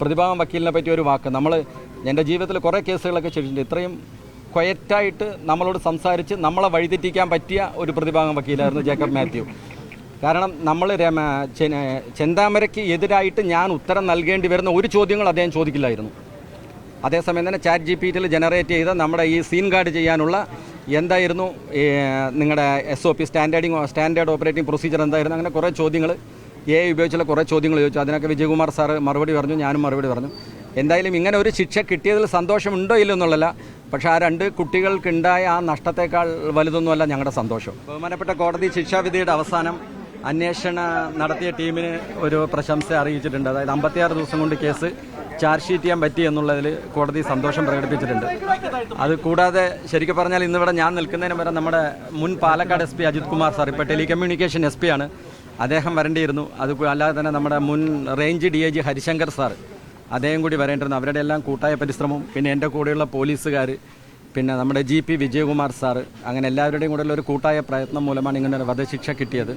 പ്രതിഭാഗം വക്കീലിനെ പറ്റിയ ഒരു വാക്ക്. എൻ്റെ ജീവിതത്തിൽ കുറേ കേസുകളൊക്കെ ചെയ്തിട്ടുണ്ട്. ഇത്രയും ക്വയറ്റായിട്ട് നമ്മളോട് സംസാരിച്ച് നമ്മളെ വഴിതെറ്റിക്കാൻ പറ്റിയ ഒരു പ്രതിഭാഗം വക്കീലായിരുന്നു ജേക്കബ് മാത്യു. കാരണം നമ്മൾ ചെന്താമരയ്ക്ക് എതിരായിട്ട് ഞാൻ ഉത്തരം നൽകേണ്ടി വരുന്ന ഒരു ചോദ്യങ്ങൾ അദ്ദേഹം ചോദിക്കില്ലായിരുന്നു. അതേസമയം തന്നെ ChatGPT ജനറേറ്റ് ചെയ്ത നമ്മുടെ ഈ സീൻ ഗാർഡ് ചെയ്യാനുള്ള എന്തായിരുന്നു നിങ്ങളുടെ SOP സ്റ്റാൻഡേർഡ് ഓപ്പറേറ്റിംഗ് പ്രൊസീജിയർ എന്തായിരുന്നു, അങ്ങനെ കുറേ ചോദ്യങ്ങൾ AI ഉപയോഗിച്ചുള്ള കുറേ ചോദ്യങ്ങൾ ചോദിച്ചു. അതിനൊക്കെ വിജയകുമാർ സാറ് മറുപടി പറഞ്ഞു, ഞാനും മറുപടി പറഞ്ഞു. എന്തായാലും ഇങ്ങനെ ഒരു ശിക്ഷ കിട്ടിയതിൽ സന്തോഷമുണ്ടോ ഇല്ലോ എന്നുള്ളതല്ല, പക്ഷേ ആ 2 കുട്ടികൾക്കുണ്ടായ ആ നഷ്ടത്തേക്കാൾ വലുതൊന്നുമല്ല ഞങ്ങളുടെ സന്തോഷം. ബഹുമാനപ്പെട്ട കോടതി ശിക്ഷാവിധിയുടെ അവസാനം അന്വേഷണം നടത്തിയ ടീമിന് ഒരു പ്രശംസ അറിയിച്ചിട്ടുണ്ട്. അതായത് 56 ദിവസം കൊണ്ട് കേസ് ചാർജ് ഷീറ്റ് ചെയ്യാൻ പറ്റി എന്നുള്ളതിൽ കോടതി സന്തോഷം പ്രകടിപ്പിച്ചിട്ടുണ്ട്. അത് കൂടാതെ ശരിക്കും പറഞ്ഞാൽ ഇന്നിവിടെ ഞാൻ നിൽക്കുന്നതിന് വരെ നമ്മുടെ മുൻ പാലക്കാട് SP അജിത് കുമാർ സാർ, ഇപ്പോൾ ടെലികമ്മ്യൂണിക്കേഷൻ SP ആണ്, അദ്ദേഹം വരേണ്ടിയിരുന്നു. അത് അല്ലാതെ തന്നെ നമ്മുടെ മുൻ റേഞ്ച് DIG ഹരിശങ്കർ സാർ, അദ്ദേഹം കൂടി വരേണ്ടിരുന്നു. അവരുടെ എല്ലാം കൂട്ടായ പരിശ്രമവും പിന്നെ എൻ്റെ കൂടെയുള്ള പോലീസുകാർ, പിന്നെ നമ്മുടെ GP വിജയകുമാർ സാറ്, അങ്ങനെ എല്ലാവരുടെയും കൂടെയുള്ള ഒരു കൂട്ടായ പ്രയത്നം മൂലമാണ് ഇങ്ങനെ ഒരു വധശിക്ഷ കിട്ടിയത്.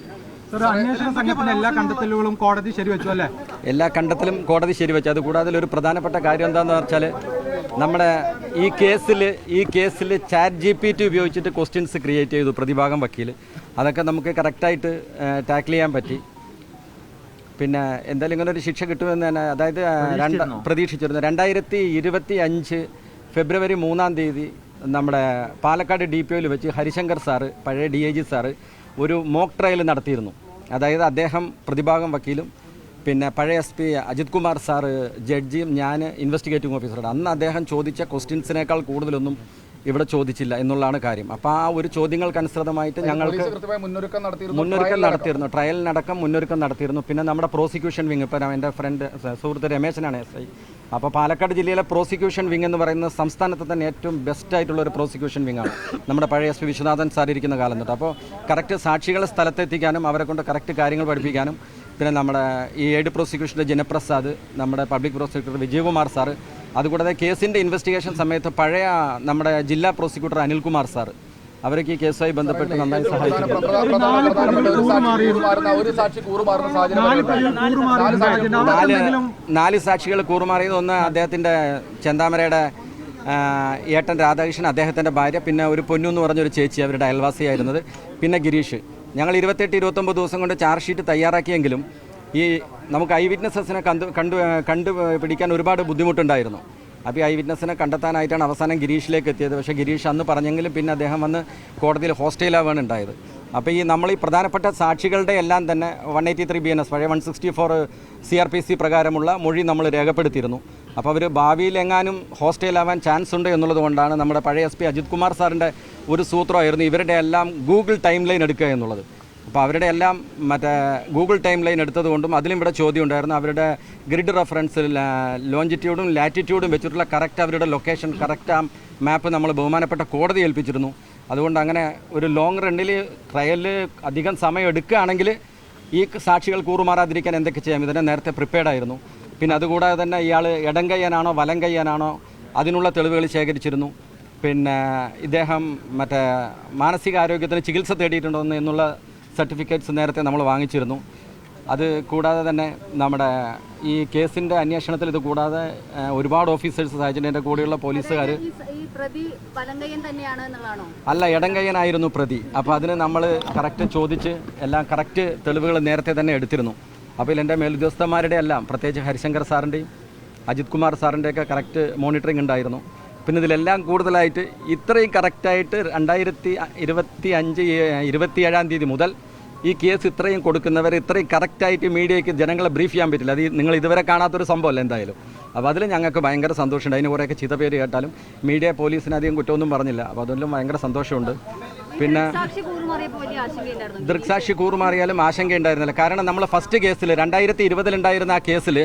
അന്വേഷണ സംഘത്തിന്റെ എല്ലാ കണ്ടെത്തലുകളും കോടതി ശരിവെച്ചു അല്ലേ? എല്ലാ കണ്ടെത്തലും കോടതി ശരിവെച്ചു. അതുകൂടാതെ ഒരു പ്രധാനപ്പെട്ട കാര്യം എന്താണെന്ന് വെച്ചാൽ നമ്മുടെ ഈ കേസിൽ ChatGPT ഉപയോഗിച്ചിട്ട് ക്വസ്റ്റ്യൻസ് ക്രിയേറ്റ് ചെയ്തു പ്രതിഭാഗം വക്കീൽ. അതൊക്കെ നമുക്ക് കറക്റ്റായിട്ട് ടാക്കിൾ ചെയ്യാൻ പറ്റി. പിന്നെ എന്തായാലും ഇങ്ങനെ ഒരു ശിക്ഷ കിട്ടുമെന്ന് തന്നെ അതായത് പ്രതീക്ഷിച്ചിരുന്നു. 2025 ഫെബ്രുവരി 3-ാം തീയതി നമ്മുടെ പാലക്കാട് DPOയിൽ വെച്ച് ഹരിശങ്കർ സാറ്, പഴയ DIG സാറ്, ഒരു മോക്ക് ട്രയൽ നടത്തിയിരുന്നു. അതായത് അദ്ദേഹം പ്രതിഭാഗം വക്കീലും പിന്നെ പഴയ SP അജിത് കുമാർ സാറ് ജഡ്ജിയും ഞാൻ ഇൻവെസ്റ്റിഗേറ്റിംഗ് ഓഫീസറാണ്. അന്ന് അദ്ദേഹം ചോദിച്ച ക്വസ്റ്റ്യൻസിനേക്കാൾ കൂടുതലൊന്നും ഇവിടെ ചോദിച്ചില്ല എന്നുള്ളതാണ് കാര്യം. അപ്പോൾ ആ ഒരു ചോദ്യങ്ങൾക്കനുസൃതമായിട്ട് ഞങ്ങൾക്ക് മുന്നൊരുക്കം നടത്തിയിരുന്നു, ട്രയലിനടക്കം മുന്നൊരുക്കം നടത്തിയിരുന്നു. പിന്നെ നമ്മുടെ പ്രോസിക്യൂഷൻ വിങ്, ഇപ്പോൾ എൻ്റെ സുഹൃത്ത് രമേശനാണ് SI. അപ്പോൾ പാലക്കാട് ജില്ലയിലെ പ്രോസിക്യൂഷൻ വിങ് എന്ന് പറയുന്നത് സംസ്ഥാനത്ത് തന്നെ ഏറ്റവും ബെസ്റ്റായിട്ടുള്ള ഒരു പ്രോസിക്യൂഷൻ വിങ്ങാണ് നമ്മുടെ പഴയ SP വിശ്വനാഥൻ സാർ ഇരിക്കുന്ന കാലം തൊട്ട്. അപ്പോൾ കറക്റ്റ് സാക്ഷികളെ സ്ഥലത്തെത്തിക്കാനും അവരെ കൊണ്ട് കറക്റ്റ് കാര്യങ്ങൾ പഠിപ്പിക്കാനും, പിന്നെ നമ്മുടെ ഈ എയ്ഡ് പ്രോസിക്യൂഷൻ്റെ ജനപ്രസാദ്, നമ്മുടെ പബ്ലിക് പ്രോസിക്യൂട്ടർ വിജയകുമാർ സാറ്, അതുകൂടാതെ കേസിൻ്റെ ഇൻവെസ്റ്റിഗേഷൻ സമയത്ത് പഴയ നമ്മുടെ ജില്ലാ പ്രോസിക്യൂട്ടർ അനിൽകുമാർ സാർ, അവരൊക്കെ ഈ കേസുമായി ബന്ധപ്പെട്ട് നന്നായി സഹായിച്ചിട്ടുണ്ട്. 4 സാക്ഷികൾ കൂറുമാറിയത്, ഒന്ന് അദ്ദേഹത്തിൻ്റെ ചെന്താമരയുടെ ഏട്ടൻ രാധാകൃഷ്ണൻ, അദ്ദേഹത്തിൻ്റെ ഭാര്യ, പിന്നെ ഒരു പൊന്നു എന്ന് പറഞ്ഞൊരു ചേച്ചി അവരുടെ അയൽവാസിയായിരുന്നത്, പിന്നെ ഗിരീഷ്. ഞങ്ങൾ 28-29 ദിവസം കൊണ്ട് ചാർജ് ഷീറ്റ് തയ്യാറാക്കിയെങ്കിലും ഈ നമുക്ക് ഐ വിറ്റ്നസസിനെ കണ്ടുപിടിക്കാൻ ഒരുപാട് ബുദ്ധിമുട്ടുണ്ടായിരുന്നു. അപ്പോൾ ഈ ഐ വിറ്റ്നസിനെ കണ്ടെത്താനായിട്ടാണ് അവസാനം ഗിരീഷിലേക്ക് എത്തിയത്. പക്ഷേ ഗിരീഷ് അന്ന് പറഞ്ഞെങ്കിലും പിന്നെ അദ്ദേഹം വന്ന് കോടതിയിൽ ഹോസ്റ്റൈലാവാണ് ഉണ്ടായത്. അപ്പോൾ നമ്മൾ ഈ പ്രധാനപ്പെട്ട സാക്ഷികളുടെ എല്ലാം തന്നെ 183 BNS പഴയ 164 CRPC പ്രകാരമുള്ള മൊഴി നമ്മൾ രേഖപ്പെടുത്തിയിരുന്നു. അപ്പോൾ അവർ ഭാവിയിൽ എങ്ങാനും ഹോസ്റ്റൈലാവാൻ ചാൻസ് ഉണ്ട് എന്നുള്ളത് കൊണ്ടാണ് നമ്മുടെ പഴയ SP അജിത് കുമാർ സാറിൻ്റെ ഒരു സൂത്രമായിരുന്നു ഇവരുടെ എല്ലാം ഗൂഗിൾ ടൈം ലൈൻ എടുക്കുക എന്നുള്ളത്. അപ്പോൾ അവരുടെ എല്ലാം ഗൂഗിൾ ടൈം ലൈൻ എടുത്തതുകൊണ്ടും അതിലും ഇവിടെ ചോദ്യം ഉണ്ടായിരുന്നു. അവരുടെ ഗ്രിഡ് റെഫറൻസ് ലോഞ്ചിറ്റ്യൂഡും ലാറ്റിറ്റ്യൂഡും വെച്ചിട്ടുള്ള കറക്റ്റ് അവരുടെ ലൊക്കേഷൻ, കറക്റ്റ് ആ മാപ്പ് നമ്മൾ ബഹുമാനപ്പെട്ട കോടതി ഏൽപ്പിച്ചിരുന്നു. അതുകൊണ്ട് അങ്ങനെ ഒരു ലോങ് റണ്ണിൽ ട്രയലിൽ അധികം സമയം എടുക്കുകയാണെങ്കിൽ ഈ സാക്ഷികൾ കൂറുമാറാതിരിക്കാൻ എന്തൊക്കെ ചെയ്യാം, ഇതിനെ നേരത്തെ പ്രിപ്പയർഡായിരുന്നു. പിന്നെ അതുകൂടാതെ തന്നെ ഇയാൾ ഇടം കയ്യാനാണോ വലം കയ്യാനാണോ അതിനുള്ള തെളിവുകൾ ശേഖരിച്ചിരുന്നു. പിന്നെ ഇദ്ദേഹം മാനസികാരോഗ്യത്തിന് ചികിത്സ തേടിയിട്ടുണ്ടോ എന്നുള്ള സർട്ടിഫിക്കറ്റ്സ് നേരത്തെ നമ്മൾ വാങ്ങിച്ചിരുന്നു. അത് കൂടാതെ തന്നെ നമ്മുടെ ഈ കേസിൻ്റെ അന്വേഷണത്തിൽ ഇത് കൂടാതെ ഒരുപാട് ഓഫീസേഴ്സ് സഹായിച്ചിട്ടുണ്ട്. എൻ്റെ കൂടെയുള്ള പോലീസുകാർ അല്ല, ഇടംകയ്യനായിരുന്നു പ്രതി. അപ്പോൾ അതിന് നമ്മൾ കറക്റ്റ് ചോദിച്ച് എല്ലാം കറക്റ്റ് തെളിവുകൾ നേരത്തെ തന്നെ എടുത്തിരുന്നു. അപ്പോൾ എൻ്റെ മേലുദ്യോഗസ്ഥന്മാരുടെ എല്ലാം, പ്രത്യേകിച്ച് ഹരിശങ്കർ സാറിൻ്റെയും അജിത് കുമാർ സാറിൻ്റെയൊക്കെ കറക്റ്റ് മോണിറ്ററിംഗ് ഉണ്ടായിരുന്നു. പിന്നെ ഇതിലെല്ലാം കൂടുതലായിട്ട് ഇത്രയും കറക്റ്റായിട്ട് 2025-27-ാം തീയതി മുതൽ ഈ കേസ് ഇത്രയും കൊടുക്കുന്നവർ ഇത്രയും കറക്റ്റായിട്ട് മീഡിയയ്ക്ക് ജനങ്ങളെ ബ്രീഫ് ചെയ്യാൻ പറ്റില്ല. അത് നിങ്ങൾ ഇതുവരെ കാണാത്തൊരു സംഭവമല്ല എന്തായാലും. അപ്പോൾ അതിൽ ഞങ്ങൾക്ക് ഭയങ്കര സന്തോഷമുണ്ട്. അതിന് കുറേയൊക്കെ ചീത്ത പേര് കേട്ടാലും മീഡിയ പോലീസിന് അധികം കുറ്റമൊന്നും പറഞ്ഞില്ല. അപ്പോൾ അതിലും ഭയങ്കര സന്തോഷമുണ്ട്. പിന്നെ ദൃക്സാക്ഷി കൂറുമാറിയാലും ആശങ്കയുണ്ടായിരുന്നില്ല. കാരണം നമ്മൾ ഫസ്റ്റ് കേസിൽ 2020 ആ കേസിൽ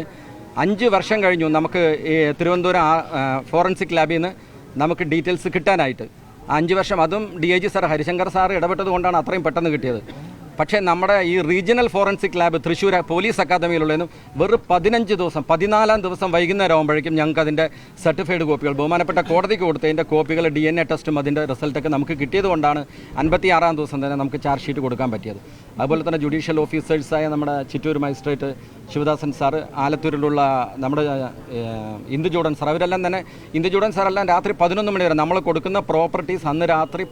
5 വർഷം കഴിഞ്ഞു നമുക്ക് ഈ തിരുവനന്തപുരം ഫോറൻസിക് ലാബിൽ നിന്ന് നമുക്ക് ഡീറ്റെയിൽസ് കിട്ടാനായിട്ട്. 5 വർഷം, അതും DIG സാർ ഹരിശങ്കർ സാർ ഇടപെട്ടത് കൊണ്ടാണ് അത്രയും പെട്ടെന്ന് കിട്ടിയത്. പക്ഷേ നമ്മുടെ ഈ regional forensic lab Thrissur police അക്കാദമിയിലുള്ളതും വെറും 15 ദിവസം 14-ാം ദിവസം വൈകുന്നേരം ആകുമ്പോഴേക്കും ഞങ്ങൾക്ക് അതിൻ്റെ സർട്ടിഫൈഡ് കോപ്പികൾ ബഹുമാനപ്പെട്ട കോടതിക്ക് കൊടുത്തതിൻ്റെ കോപ്പികൾ DNA ടെസ്റ്റും അതിൻ്റെ റിസൾട്ടൊക്കെ നമുക്ക് കിട്ടിയത് കൊണ്ടാണ് 56-ാം ദിവസം തന്നെ നമുക്ക് ചാർജ് ഷീറ്റ് കൊടുക്കാൻ പറ്റിയത്. അതുപോലെ തന്നെ ജുഡീഷ്യൽ ഓഫീസേഴ്സായ നമ്മുടെ ചിറ്റൂർ മജിസ്ട്രേറ്റ് ശിവദാസൻ സാറ്, ആലത്തൂരിലുള്ള നമ്മുടെ ഇന്ദുചൂടൻ സാർ, അവരെല്ലാം തന്നെ ഇന്ദുചൂടൻ സാറെല്ലാം രാത്രി 11 മണി വരെ നമ്മൾ കൊടുക്കുന്ന പ്രോപ്പർട്ടീസ് അന്ന് രാത്രി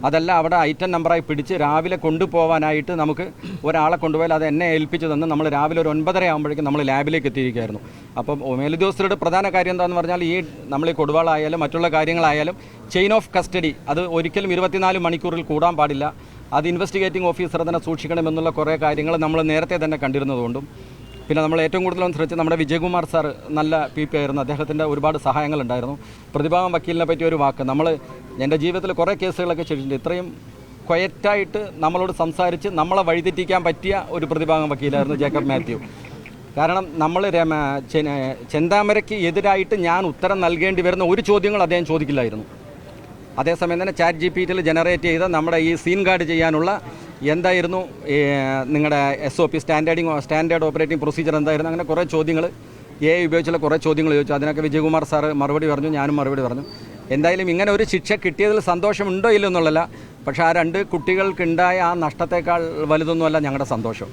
അതെല്ലാം അവിടെ ഐറ്റം നമ്പറായി പിടിച്ച് രാവിലെ കൊണ്ടുപോകാനായിട്ട് നമുക്ക് ഒരാളെ കൊണ്ടുപോയാൽ അത് എന്നെ ഏൽപ്പിച്ചു തന്ന് നമ്മൾ രാവിലെ ഒരു 9:30 ആകുമ്പോഴേക്കും നമ്മൾ ലാബിലേക്ക് എത്തിയിരിക്കുകയായിരുന്നു. അപ്പം മേലുദ്യോഗസ്ഥരുടെ പ്രധാന കാര്യം എന്താണെന്ന് പറഞ്ഞാൽ നമ്മൾ ഈ കൊടുവാളായാലും മറ്റുള്ള കാര്യങ്ങളായാലും ചെയിൻ ഓഫ് കസ്റ്റഡി അത് ഒരിക്കലും 24 മണിക്കൂറിൽ കൂടാൻ പാടില്ല. അത് ഇൻവെസ്റ്റിഗേറ്റിംഗ് ഓഫീസർ തന്നെ സൂക്ഷിക്കണമെന്നുള്ള കുറേ കാര്യങ്ങൾ നമ്മൾ നേരത്തെ തന്നെ കണ്ടിരുന്നതുകൊണ്ടും പിന്നെ നമ്മൾ ഏറ്റവും കൂടുതലും ശ്രദ്ധിച്ച് നമ്മുടെ വിജയകുമാർ സാർ നല്ല PP ആയിരുന്നു. അദ്ദേഹത്തിൻ്റെ ഒരുപാട് സഹായങ്ങളുണ്ടായിരുന്നു. പ്രതിഭാഗം വക്കീലിനെ പറ്റിയ ഒരു വാക്ക്, എൻ്റെ ജീവിതത്തിൽ കുറേ കേസുകളൊക്കെ ചെയ്തിട്ടുണ്ട്. ഇത്രയും ക്വയറ്റായിട്ട് നമ്മളോട് സംസാരിച്ച് നമ്മളെ വഴിതെറ്റിക്കാൻ പറ്റിയ ഒരു പ്രതിഭാഗം വക്കീലായിരുന്നു ജേക്കബ് മാത്യു. കാരണം നമ്മൾ ചെന്താമരയ്ക്ക് എതിരായിട്ട് ഞാൻ ഉത്തരം നൽകേണ്ടി വരുന്ന ഒരു ചോദ്യങ്ങൾ അദ്ദേഹം ചോദിക്കില്ലായിരുന്നു. അതേസമയം തന്നെ ChatGPT ജനറേറ്റ് ചെയ്ത നമ്മുടെ ഈ സീൻ ഗാർഡ് ചെയ്യാനുള്ള എന്തായിരുന്നു നിങ്ങളുടെ SOP സ്റ്റാൻഡേർഡ് ഓപ്പറേറ്റിംഗ് പ്രൊസീജിയർ എന്തായിരുന്നു, അങ്ങനെ കുറേ ചോദ്യങ്ങൾ AI ഉപയോഗിച്ചുള്ള കുറേ ചോദ്യങ്ങൾ ചോദിച്ചു. അതിനൊക്കെ വിജയകുമാർ സാറ് മറുപടി പറഞ്ഞു, ഞാനും മറുപടി പറഞ്ഞു. എന്തായാലും ഇങ്ങനെ ഒരു ശിക്ഷ കിട്ടിയതിൽ സന്തോഷമുണ്ടോ ഇല്ലെന്നുള്ളതല്ല, പക്ഷേ ആ 2 കുട്ടികൾക്കുണ്ടായ ആ നഷ്ടത്തേക്കാൾ വലുതൊന്നുമല്ല ഞങ്ങളുടെ സന്തോഷം.